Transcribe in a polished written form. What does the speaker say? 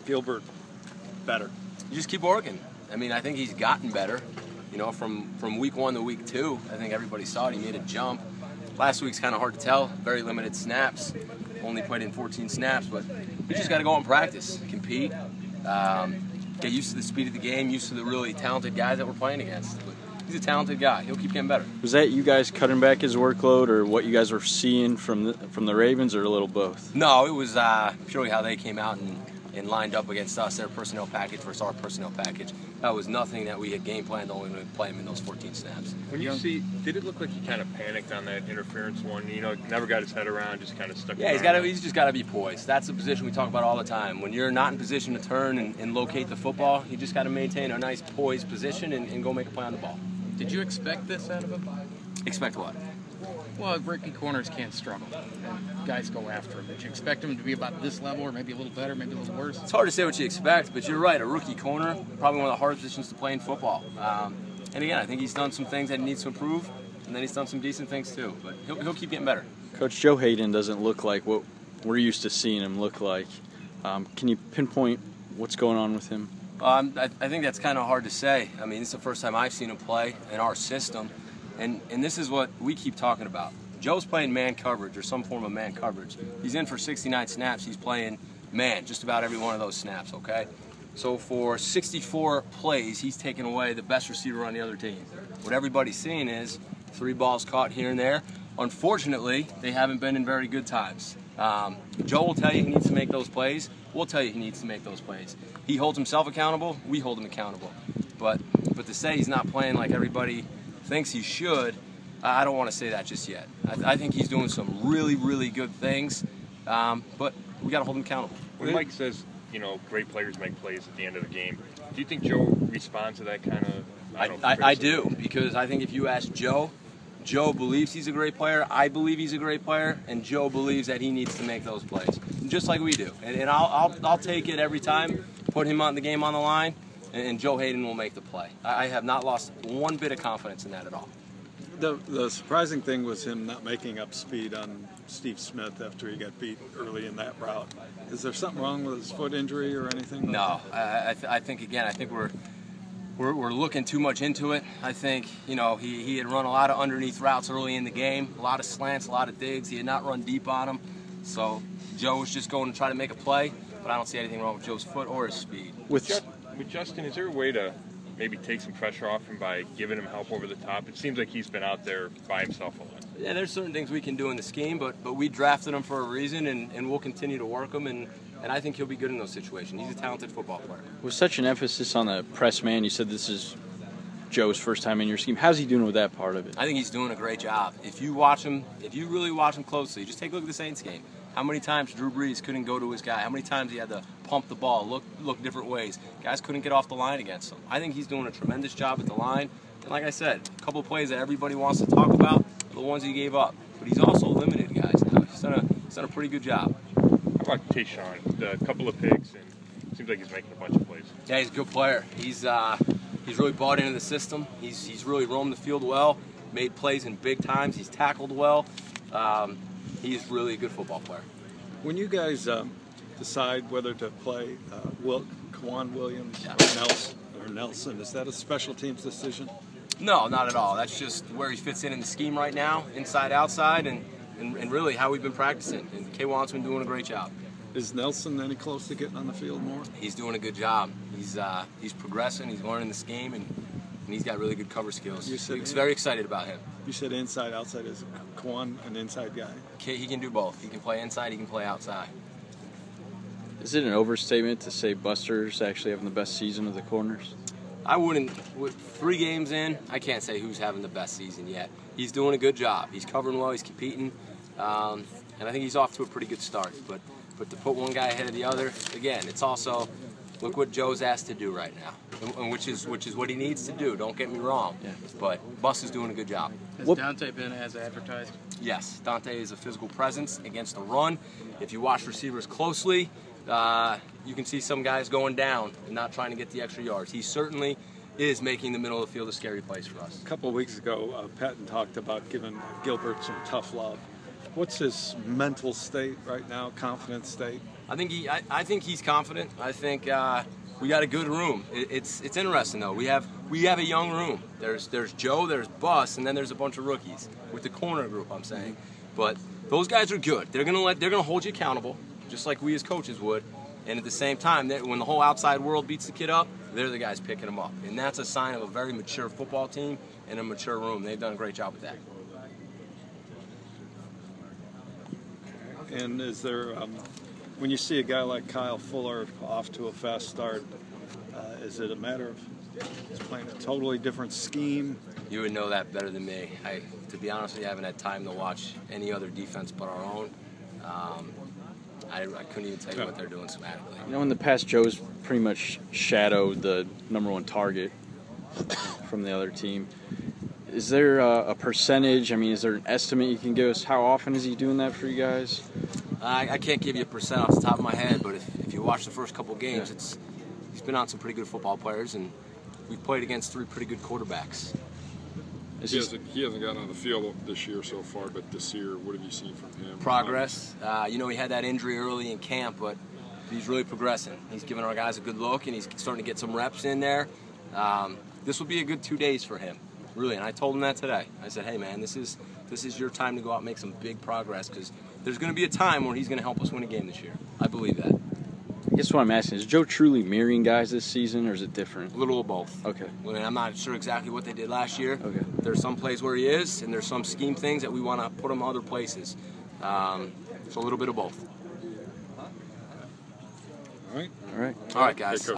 Gilbert better? You just keep working. I mean, I think he's gotten better. You know, from week 1 to week 2, I think everybody saw it. He made a jump. Last week's kind of hard to tell. Very limited snaps. Only played in 14 snaps, but you just got to go out and practice, compete, get used to the speed of the game, used to the really talented guys that we're playing against. But he's a talented guy. He'll keep getting better. Was that you guys cutting back his workload, or what you guys were seeing from the Ravens, or a little both? No, it was purely how they came out and lined up against us, their personnel package versus our personnel package. That was nothing that we had game planned, only to play him in those 14 snaps. When you see, did it look like he kind of panicked on that interference one? You know, never got his head around, just kind of stuck. Yeah, he's just got to be poised. That's a position we talk about all the time. When you're not in position to turn and locate the football, you just got to maintain a nice poised position and go make a play on the ball. Did you expect this out of him? Expect what? Well, rookie corners can't struggle, and guys go after him. Did you expect him to be about this level, or maybe a little better, maybe a little worse? It's hard to say what you expect, but you're right. A rookie corner, probably one of the hardest positions to play in football. And again, I think he's done some things that he needs to improve, and then he's done some decent things too. But he'll keep getting better. Coach, Joe Hayden doesn't look like what we're used to seeing him look like. Can you pinpoint what's going on with him? I think that's kind of hard to say. I mean, it's the first time I've seen him play in our system. And this is what we keep talking about. Joe's playing man coverage or some form of man coverage. He's in for 69 snaps. He's playing man just about every one of those snaps, okay? So for 64 plays, he's taking away the best receiver on the other team. What everybody's seeing is 3 balls caught here and there. Unfortunately, they haven't been in very good times. Joe will tell you he needs to make those plays. We'll tell you he needs to make those plays. He holds himself accountable. We hold him accountable. But to say he's not playing like everybody thinks he should, I don't want to say that just yet. I think he's doing some really, really good things, but we got to hold him accountable. When Mike says, you know, great players make plays at the end of the game, do you think Joe responds to that kind of? I do, because I think if you ask Joe, Joe believes he's a great player, I believe he's a great player, and Joe believes that he needs to make those plays, just like we do. And I'll take it every time, put him on the game on the line, and Joe Hayden will make the play. I have not lost one bit of confidence in that at all. The surprising thing was him not making up speed on Steve Smith after he got beat early in that route. Is there something wrong with his foot injury or anything? No, I think we're looking too much into it. I think, you know, he had run a lot of underneath routes early in the game, a lot of slants, a lot of digs. He had not run deep on them. So Joe was just going to try to make a play, but I don't see anything wrong with Joe's foot or his speed. With Justin, is there a way to maybe take some pressure off him by giving him help over the top? It seems like he's been out there by himself a lot. Yeah, there's certain things we can do in the scheme, but we drafted him for a reason, and we'll continue to work him, and I think he'll be good in those situations. He's a talented football player. With such an emphasis on the press man, you said this is Joe's first time in your scheme. How's he doing with that part of it? I think he's doing a great job. If you watch him, if you really watch him closely, just take a look at the Saints game. How many times Drew Brees couldn't go to his guy? How many times he had to pump the ball, look different ways? Guys couldn't get off the line against him. I think he's doing a tremendous job at the line. And like I said, a couple of plays that everybody wants to talk about are the ones he gave up. But he's also limited guys now. He's done a pretty good job. How about Tayshaun? A couple of picks, and it seems like he's making a bunch of plays. Yeah, he's a good player. He's really bought into the system. He's really roamed the field well, made plays in big times. He's tackled well. He's really a good football player. When you guys decide whether to play Kwan Williams or Nelson, is that a special teams decision? No, not at all. That's just where he fits in the scheme right now, inside, outside, and really how we've been practicing. And Kwan's been doing a great job. Is Nelson any close to getting on the field more? He's doing a good job. He's progressing. He's learning the scheme, and he's got really good cover skills. He's very excited about him. You said inside, outside. Is Kwan an inside guy? He can do both. He can play inside. He can play outside. Is it an overstatement to say Buster's actually having the best season of the corners? I wouldn't. With 3 games in, I can't say who's having the best season yet. He's doing a good job. He's covering well. He's competing, and I think he's off to a pretty good start. But to put one guy ahead of the other, again, it's also look what Joe's asked to do right now, and which is what he needs to do. Don't get me wrong, but Bus is doing a good job. Has Dante been as advertised? Yes, Dante is a physical presence against the run. If you watch receivers closely, you can see some guys going down and not trying to get the extra yards. He certainly is making the middle of the field a scary place for us. A couple of weeks ago, Patton talked about giving Gilbert some tough love. What's his mental state right now, confidence state? I think he's confident. I think we got a good room. It's interesting though. We have a young room. There's Joe, there's Bus, and then there's a bunch of rookies with the corner group. I'm saying, but those guys are good. They're gonna hold you accountable, just like we as coaches would. And at the same time, when the whole outside world beats the kid up, they're the guys picking them up. And that's a sign of a very mature football team and a mature room. They've done a great job with that. And is there, when you see a guy like Kyle Fuller off to a fast start, is it a matter of he's playing a totally different scheme? You would know that better than me. To be honest with you, I haven't had time to watch any other defense but our own. I couldn't even tell you what they're doing schematically. You know, in the past, Joe's pretty much shadowed the #1 target from the other team. Is there a percentage? I mean, is there an estimate you can give us? How often is he doing that for you guys? I can't give you a percent off the top of my head, but if you watch the first couple games, he's been on some pretty good football players, and we've played against 3 pretty good quarterbacks. He hasn't gotten on the field this year so far, but this year, what have you seen from him? Progress. He had that injury early in camp, but he's really progressing. He's giving our guys a good look, and he's starting to get some reps in there. This will be a good 2 days for him, really. And I told him that today. I said, hey, man, this is your time to go out and make some big progress, because there's going to be a time where he's going to help us win a game this year. I believe that. I guess what I'm asking is Joe truly mirroring guys this season, or is it different? A little of both. Okay. I mean, I'm not sure exactly what they did last year. Okay. There's some plays where he is, and there's some scheme things that we want to put him other places. So a little bit of both. All right. All right. All right, guys.